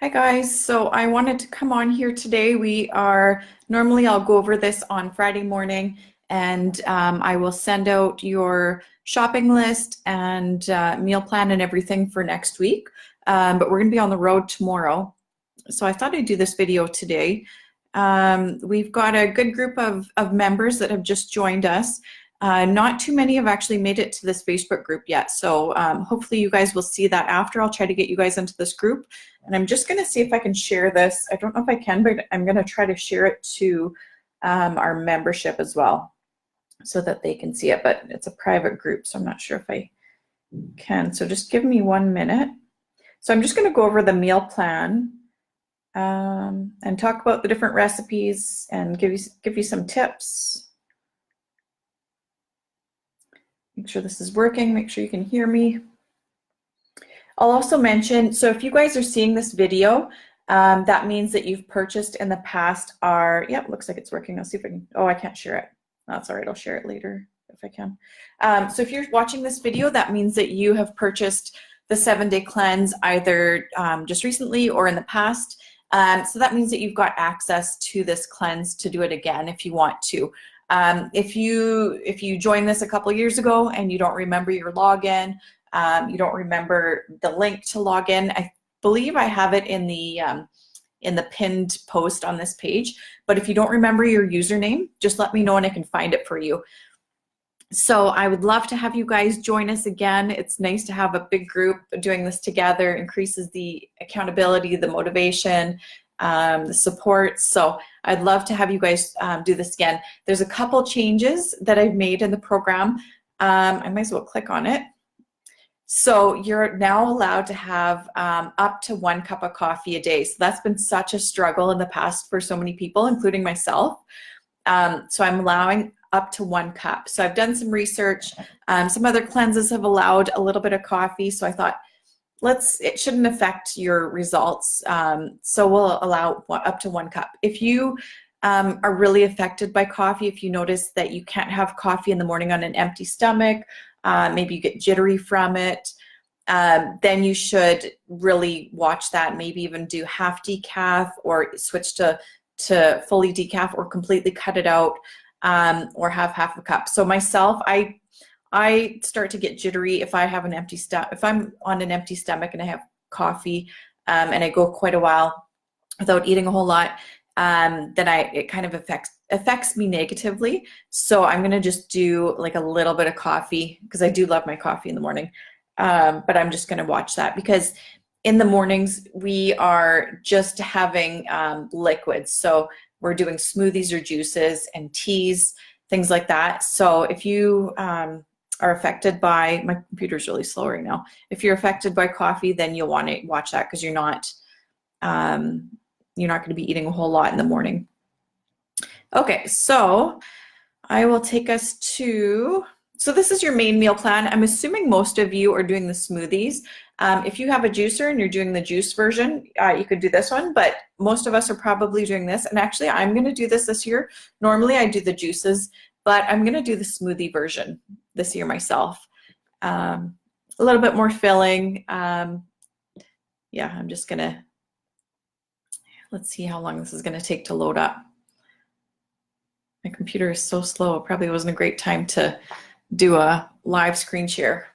Hi guys, so I wanted to come on here today. Normally I'll go over this on Friday morning and I will send out your shopping list and meal plan and everything for next week. But we're gonna be on the road tomorrow. So I thought I'd do this video today. We've got a good group of members that have just joined us. Not too many have actually made it to this Facebook group yet. So hopefully you guys will see that after. I'll try to get you guys into this group. And I'm just going to see if I can share this. I don't know if I can, but I'm going to try to share it to our membership as well so that they can see it. But it's a private group, so I'm not sure if I can. So just give me 1 minute. So I'm just going to go over the meal plan and talk about the different recipes and give you some tips. Make sure this is working. Make sure you can hear me. I'll also mention, so if you guys are seeing this video, that means that you've purchased in the past looks like it's working. I'll see if I can, I can't share it. That's all right, I'll share it later if I can. So if you're watching this video, that means that you have purchased the 7-day cleanse either just recently or in the past. So that means that you've got access to this cleanse to do it again if you want to. If you joined this a couple years ago and you don't remember your login, you don't remember the link to log in, I believe I have it in the pinned post on this page. But if you don't remember your username, just let me know and I can find it for you. So I would love to have you guys join us again. It's nice to have a big group doing this together, increases the accountability, the motivation, the support. So I'd love to have you guys do this again. There's a couple changes that I've made in the program. I might as well click on it. So you're now allowed to have up to 1 cup of coffee a day. So that's been such a struggle in the past for so many people, including myself. So I'm allowing up to 1 cup. So I've done some research. Some other cleanses have allowed a little bit of coffee. So I thought, it shouldn't affect your results. So we'll allow up to 1 cup. If you are really affected by coffee, if you notice that you can't have coffee in the morning on an empty stomach, maybe you get jittery from it, then you should really watch that. Maybe even do half decaf or switch to fully decaf or completely cut it out, or have half a cup. So myself, I start to get jittery if I have an empty stomach. If I'm on an empty stomach and I have coffee and I go quite a while without eating a whole lot, then it kind of affects me negatively. So I'm gonna just do like a little bit of coffee because I do love my coffee in the morning. But I'm just gonna watch that because in the mornings we are just having liquids. So we're doing smoothies or juices and teas, things like that. So if you are affected by, my computer's really slow right now. If you're affected by coffee, then you'll want to watch that because you're not going to be eating a whole lot in the morning. Okay, so I will take us to, so this is your main meal plan. I'm assuming most of you are doing the smoothies. If you have a juicer and you're doing the juice version, you could do this one, but most of us are probably doing this. And actually, I'm going to do this year. Normally, I do the juices, but I'm going to do the smoothie version this year myself. A little bit more filling. Yeah, I'm just going to, let's see how long this is going to take to load up. My computer is so slow. It probably wasn't a great time to do a live screen share.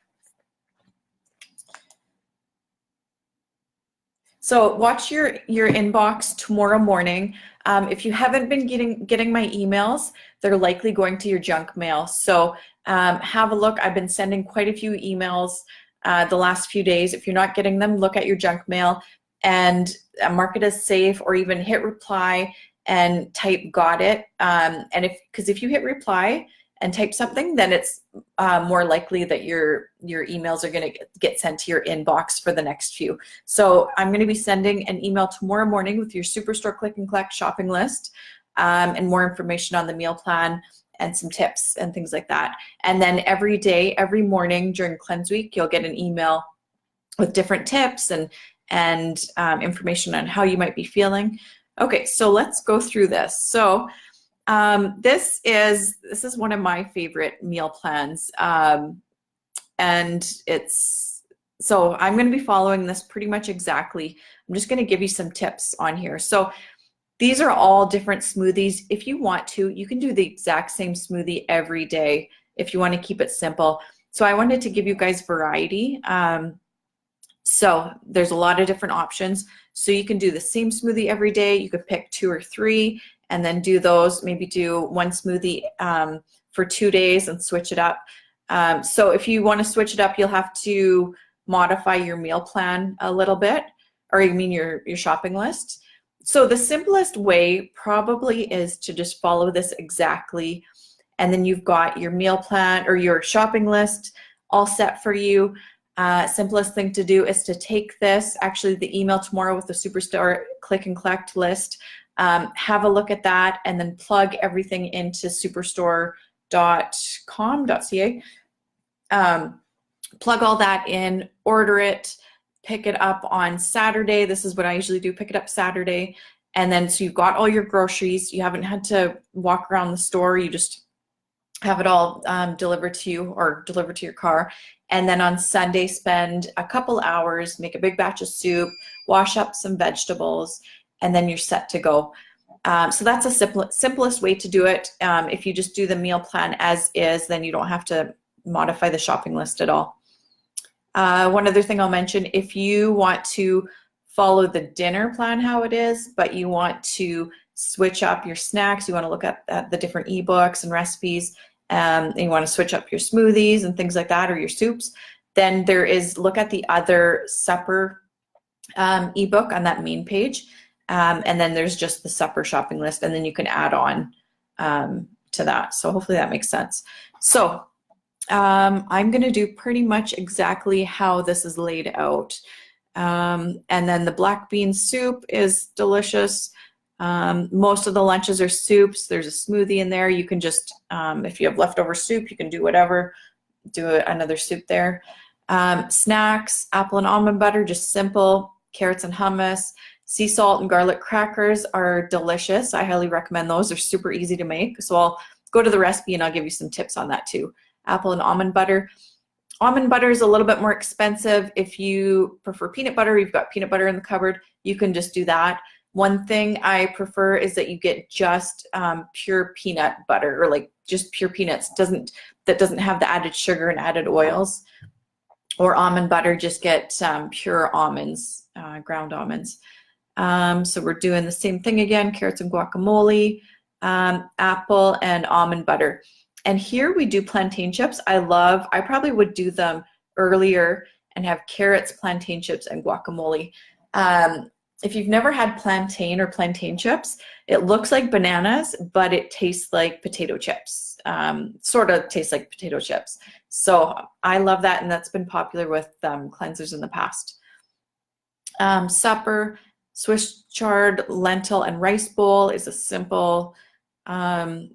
So watch your inbox tomorrow morning. If you haven't been getting my emails, they're likely going to your junk mail. So have a look. I've been sending quite a few emails the last few days. If you're not getting them, look at your junk mail and mark it as safe, or even hit reply and type got it. And because if you hit reply and type something, then it's more likely that your emails are going to get sent to your inbox for the next few. So I'm going to be sending an email tomorrow morning with your Superstore Click and Collect shopping list and more information on the meal plan and some tips and things like that. And then every day, every morning during Cleanse Week, you'll get an email with different tips and information on how you might be feeling. Okay, so let's go through this. So this is one of my favorite meal plans, and it's So I'm going to be following this pretty much exactly. I'm just going to give you some tips on here. So these are all different smoothies. If you want to, you can do the exact same smoothie every day if you want to keep it simple. So I wanted to give you guys variety. So there's a lot of different options. So you can do the same smoothie every day. You could pick 2 or 3 and then do those, maybe do one smoothie for 2 days and switch it up. So if you want to switch it up, you'll have to modify your meal plan a little bit, or you mean your shopping list. So the simplest way probably is to just follow this exactly, and then you've got your meal plan or your shopping list all set for you. Simplest thing to do is to take this, actually the email tomorrow with the Superstore click and collect list, have a look at that, and then plug everything into superstore.com.ca. Plug all that in, order it, pick it up on Saturday. This is what I usually do, pick it up Saturday. And then so you've got all your groceries. You haven't had to walk around the store. You just have it all delivered to you or delivered to your car. And then on Sunday, spend a couple hours, make a big batch of soup, wash up some vegetables, and then you're set to go. So that's a simplest way to do it. If you just do the meal plan as is, then you don't have to modify the shopping list at all. One other thing I'll mention, if you want to follow the dinner plan how it is, but you want to switch up your snacks, you want to look at the different ebooks and recipes, and you want to switch up your smoothies and things like that, or your soups, then there is, look at the other supper ebook on that main page, and then there's just the supper shopping list, and then you can add on to that. So hopefully that makes sense. So I'm going to do pretty much exactly how this is laid out. And then the black bean soup is delicious. Most of the lunches are soups. There's a smoothie in there. You can just, if you have leftover soup, you can do whatever, do another soup there. Snacks, apple and almond butter, just simple, carrots and hummus. Sea salt and garlic crackers are delicious. I highly recommend those. They're super easy to make. So I'll go to the recipe and I'll give you some tips on that too. Apple and almond butter. Almond butter is a little bit more expensive. If you prefer peanut butter, you've got peanut butter in the cupboard, you can just do that. One thing I prefer is that you get just pure peanut butter, or like just pure peanuts, that doesn't have the added sugar and added oils. Or almond butter, just get pure almonds, ground almonds. So we're doing the same thing again, carrots and guacamole, apple and almond butter. And here we do plantain chips. I probably would do them earlier and have carrots, plantain chips, and guacamole. If you've never had plantain or plantain chips, it looks like bananas, but it tastes like potato chips. Sort of tastes like potato chips. So I love that, and that's been popular with cleansers in the past. Supper, Swiss chard lentil and rice bowl is a simple,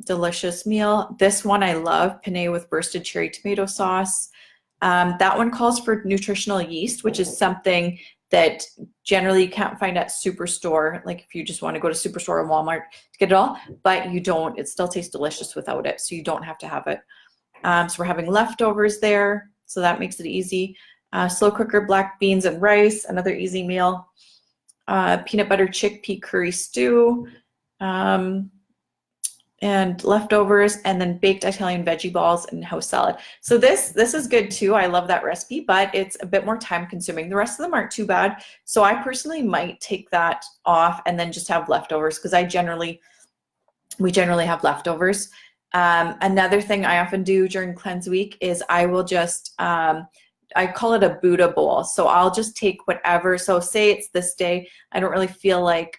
delicious meal. This one I love, penne with bursted cherry tomato sauce. That one calls for nutritional yeast, which is something that generally you can't find at Superstore. Like if you just want to go to Superstore or Walmart to get it all, but you don't, it still tastes delicious without it. So you don't have to have it. So we're having leftovers there. So that makes it easy. Slow cooker, black beans and rice, another easy meal. Peanut butter chickpea curry stew. And leftovers, and then baked Italian veggie balls and house salad. So this is good too. I love that recipe, but it's a bit more time consuming. The rest of them aren't too bad. So I personally might take that off and then just have leftovers, because we generally have leftovers. Another thing I often do during cleanse week is I will just, I call it a Buddha bowl. So I'll just take whatever. So say it's this day, I don't really feel like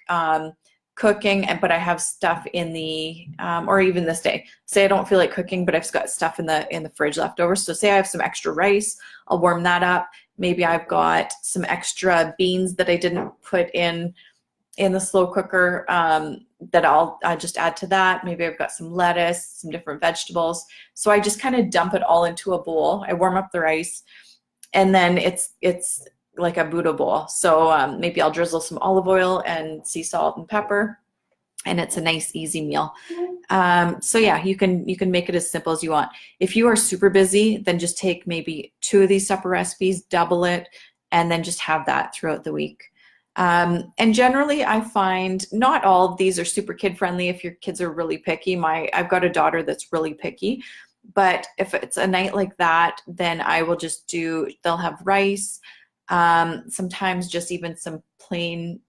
cooking, but I have stuff in the, or even this day, say I don't feel like cooking, but I've got stuff in the fridge left over. So say I have some extra rice, I'll warm that up. Maybe I've got some extra beans that I didn't put in the slow cooker, that I'll just add to that. Maybe I've got some lettuce, some different vegetables. So I just kind of dump it all into a bowl. I warm up the rice, and then it's like a Buddha bowl. So maybe I'll drizzle some olive oil and sea salt and pepper, and it's a nice, easy meal. So yeah, you can make it as simple as you want. If you are super busy, then just take maybe 2 of these supper recipes, double it, and then just have that throughout the week. And generally, I find not all of these are super kid friendly if your kids are really picky. I've got a daughter that's really picky, but if it's a night like that, then I will just they'll have rice, sometimes just even some plain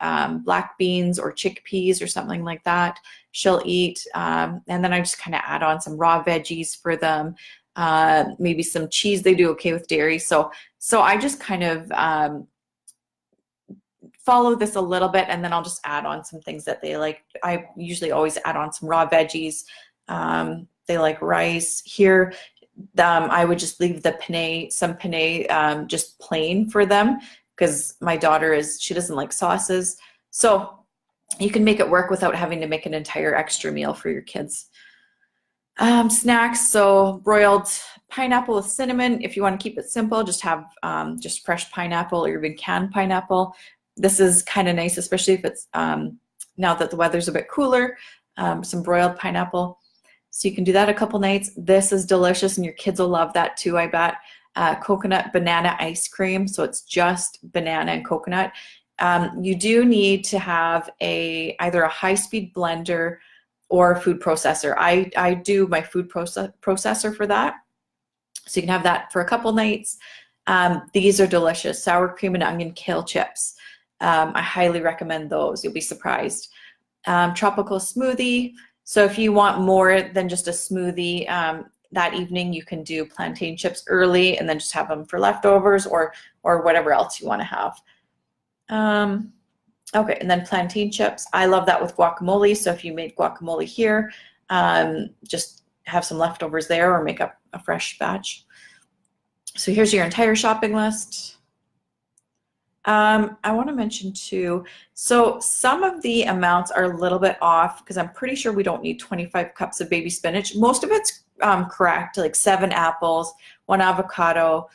black beans or chickpeas or something like that she'll eat. And then I just kind of add on some raw veggies for them, maybe some cheese. They do okay with dairy. So I just kind of follow this a little bit, and then I'll just add on some things that they like. I usually always add on some raw veggies. They like rice. Here, I would just leave some penne just plain for them, because my daughter she doesn't like sauces. So you can make it work without having to make an entire extra meal for your kids. Snacks, so broiled pineapple with cinnamon. If you want to keep it simple, just have just fresh pineapple or even canned pineapple. This is kind of nice, especially if it's now that the weather's a bit cooler, some broiled pineapple. So you can do that a couple nights. This is delicious, and your kids will love that too, I bet. Coconut banana ice cream. So it's just banana and coconut. You do need to have either a high-speed blender or a food processor. I do my food processor for that. So you can have that for a couple nights. These are delicious. Sour cream and onion kale chips. I highly recommend those. You'll be surprised. Tropical smoothie. So if you want more than just a smoothie that evening, you can do plantain chips early and then just have them for leftovers or whatever else you want to have. Okay, and then plantain chips. I love that with guacamole. So if you made guacamole here, just have some leftovers there or make up a fresh batch. So here's your entire shopping list. I want to mention too, so some of the amounts are a little bit off because I'm pretty sure we don't need 25 cups of baby spinach. Most of it's correct, like 7 apples, 1 avocado,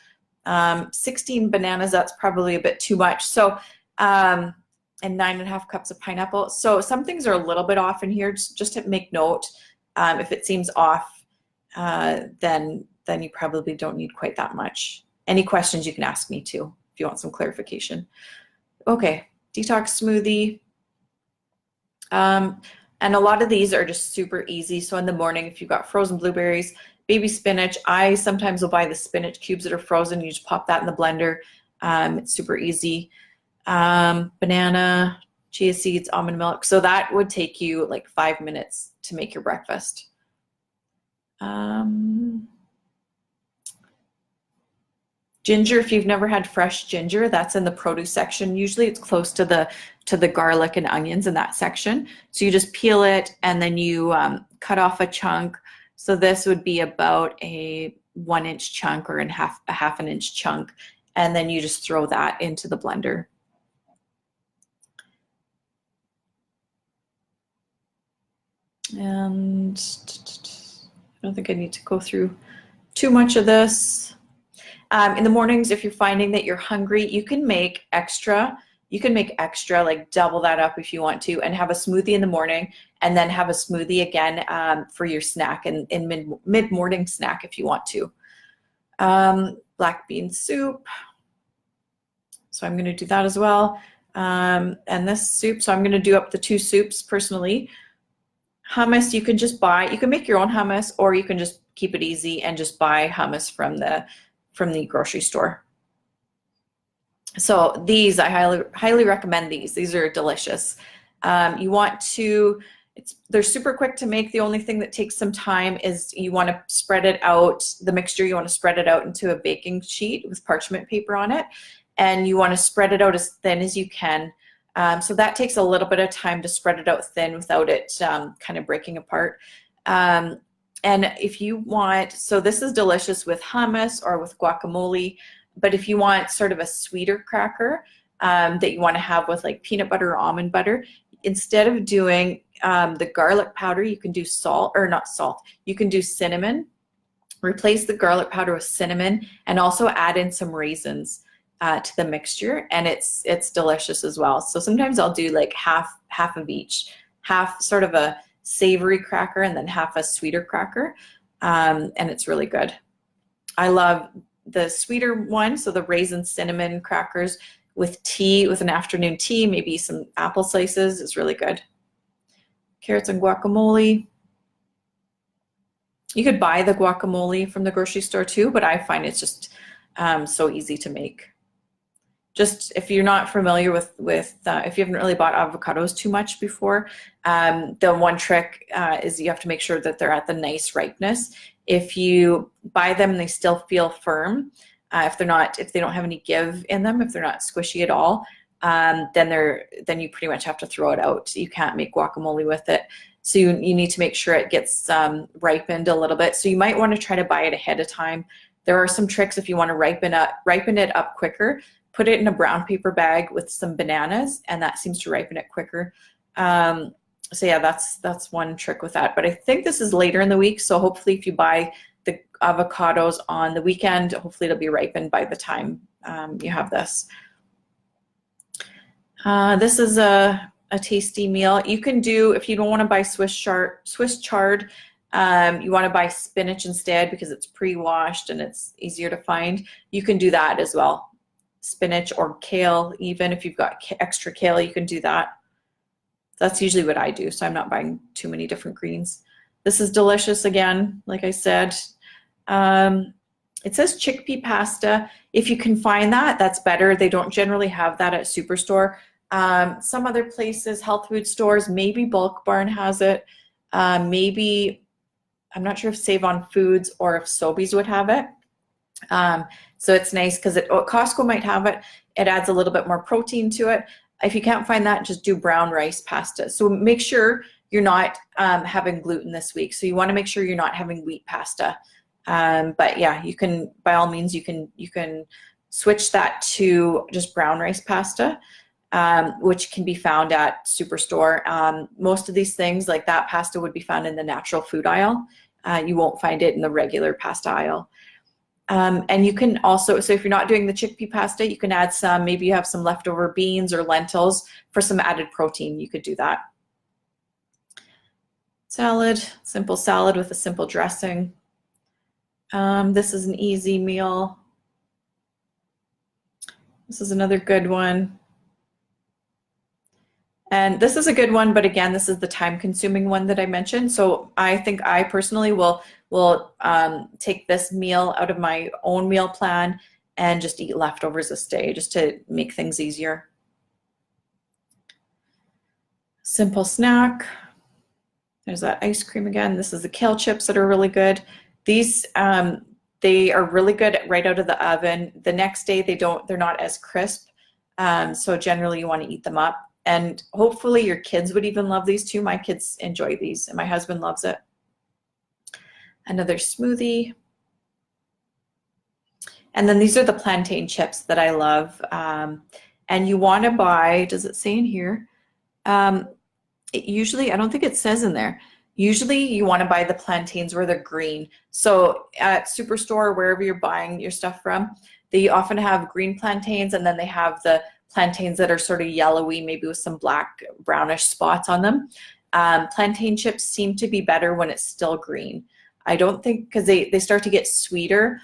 16 bananas. That's probably a bit too much. So, and 9.5 cups of pineapple. So some things are a little bit off in here. Just to make note, if it seems off, then you probably don't need quite that much. Any questions you can ask me too, if you want some clarification. Okay, detox smoothie. And a lot of these are just super easy. So in the morning, if you've got frozen blueberries, baby spinach, I sometimes will buy the spinach cubes that are frozen. You just pop that in the blender. It's super easy. Banana, chia seeds, almond milk. So that would take you like 5 minutes to make your breakfast. Ginger, if you've never had fresh ginger, that's in the produce section. Usually it's close to the garlic and onions in that section. So you just peel it and then you cut off a chunk. So this would be about a 1-inch chunk or a half an inch chunk. And then you just throw that into the blender. And I don't think I need to go through too much of this. In the mornings, if you're finding that you're hungry, you can make extra. You can make extra, like double that up if you want to, and have a smoothie in the morning, and then have a smoothie again for your snack and in mid-morning snack if you want to. Black bean soup. So I'm going to do that as well. And this soup, so I'm going to do up the 2 soups personally. Hummus, you can just buy. You can make your own hummus, or you can just keep it easy and just buy hummus from the grocery store. So these, I highly recommend these. These are delicious. You want to, they're super quick to make. The only thing that takes some time is you want to spread it out, the mixture, you want to spread it out into a baking sheet with parchment paper on it. And you want to spread it out as thin as you can. So that takes a little bit of time to spread it out thin without it kind of breaking apart. And if you want, so this is delicious with hummus or with guacamole, but if you want sort of a sweeter cracker that you want to have with like peanut butter or almond butter, instead of doing the garlic powder, you can do you can do cinnamon. Replace the garlic powder with cinnamon and also add in some raisins to the mixture, and it's delicious as well. So sometimes I'll do like half of each, half sort of a savory cracker and then half a sweeter cracker, and it's really good. I love the sweeter one, so the raisin cinnamon crackers with tea, with an afternoon tea, maybe some apple slices, is really good. Carrots and guacamole. You could buy the guacamole from the grocery store too, but I find it's just so easy to make. Just if you're not familiar with if you haven't really bought avocados too much before, the one trick is you have to make sure that they're at the nice ripeness. If you buy them and they still feel firm, if they don't have any give in them, if they're not squishy at all, then you pretty much have to throw it out. You can't make guacamole with it. So you need to make sure it gets ripened a little bit. So you might want to try to buy it ahead of time. There are some tricks if you want to ripen it up quicker. Put it in a brown paper bag with some bananas, and that seems to ripen it quicker. So yeah, that's one trick with that. But I think this is later in the week, so hopefully if you buy the avocados on the weekend, hopefully it'll be ripened by the time you have this. This is a tasty meal. You can do, if you don't want to buy Swiss chard, you want to buy spinach instead because it's pre-washed and it's easier to find. You can do that as well. Spinach or kale, even if you've got extra kale, you can do that. That's usually what I do, so I'm not buying too many different greens. This is delicious again, like I said. It says chickpea pasta. If you can find that, that's better. They don't generally have that at Superstore. Some other places, health food stores, maybe Bulk Barn has it. Maybe, I'm not sure if Save on Foods or if Sobeys would have it. So it's nice because Costco might have it. It adds a little bit more protein to it. If you can't find that, just do brown rice pasta. So make sure you're not having gluten this week. So you want to make sure you're not having wheat pasta. But yeah, you can, by all means, you can switch that to just brown rice pasta, which can be found at Superstore. Most of these things like that pasta would be found in the natural food aisle. You won't find it in the regular pasta aisle. And you can also, so if you're not doing the chickpea pasta, you can add some, maybe you have some leftover beans or lentils for some added protein. You could do that. Salad, simple salad with a simple dressing. This is an easy meal. This is another good one. And this is a good one, but again, this is the time-consuming one that I mentioned. So I think I personally will take this meal out of my own meal plan and just eat leftovers this day, just to make things easier. Simple snack. There's that ice cream again. This is the kale chips that are really good. These they are really good right out of the oven. The next day they're not as crisp. So generally you want to eat them up. And hopefully your kids would even love these too. My kids enjoy these and my husband loves it. Another smoothie. And then these are the plantain chips that I love. And you want to buy, does it say in here? Usually, I don't think it says in there. Usually you want to buy the plantains where they're green. So at Superstore, wherever you're buying your stuff from, they often have green plantains, and then they have the plantains that are sort of yellowy, maybe with some black, brownish spots on them. Plantain chips seem to be better when it's still green. I don't think, because they start to get sweeter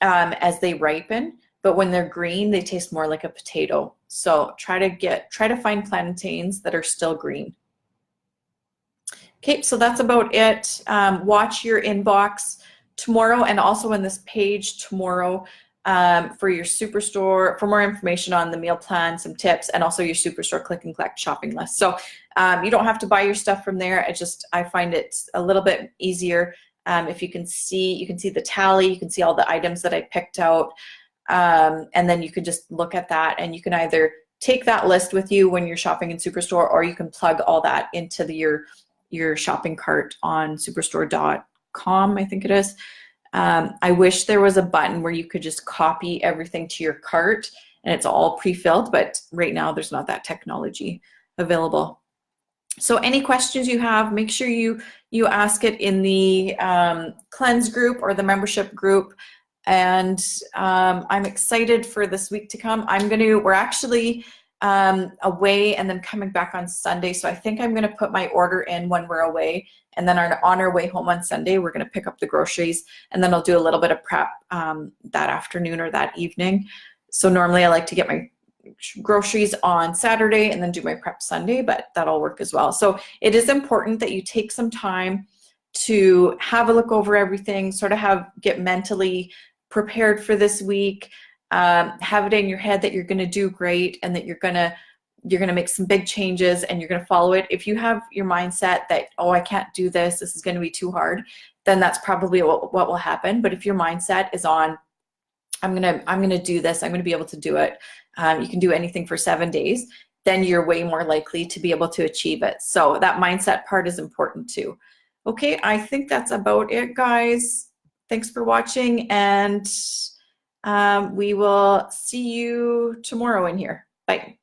as they ripen, but when they're green, they taste more like a potato. So try to find plantains that are still green. Okay, so that's about it. Watch your inbox tomorrow and also in this page tomorrow for your Superstore, for more information on the meal plan, some tips, and also your Superstore click and collect shopping list. So you don't have to buy your stuff from there. I find it a little bit easier if you can see the tally, you can see all the items that I picked out, and then you can just look at that, and you can either take that list with you when you're shopping in Superstore, or you can plug all that into your shopping cart on superstore.com, I think it is. I wish there was a button where you could just copy everything to your cart and it's all pre-filled, but right now there's not that technology available. So any questions you have, make sure you ask it in the Cleanse group or the membership group. And I'm excited for this week to come. We're actually away and then coming back on Sunday. So I think I'm going to put my order in when we're away. And then on our way home on Sunday, we're going to pick up the groceries. And then I'll do a little bit of prep that afternoon or that evening. So normally I like to get my groceries on Saturday and then do my prep Sunday, but that'll work as well. So it is important that you take some time to have a look over everything, sort of get mentally prepared for this week, have it in your head that you're going to do great and that you're going to make some big changes and you're going to follow it. If you have your mindset that, oh, I can't do this, this is going to be too hard, then that's probably what will happen. But if your mindset is on, I'm gonna do this, I'm gonna be able to do it, you can do anything for 7 days, then you're way more likely to be able to achieve it. So that mindset part is important too. Okay, I think that's about it, guys. Thanks for watching, and we will see you tomorrow in here. Bye.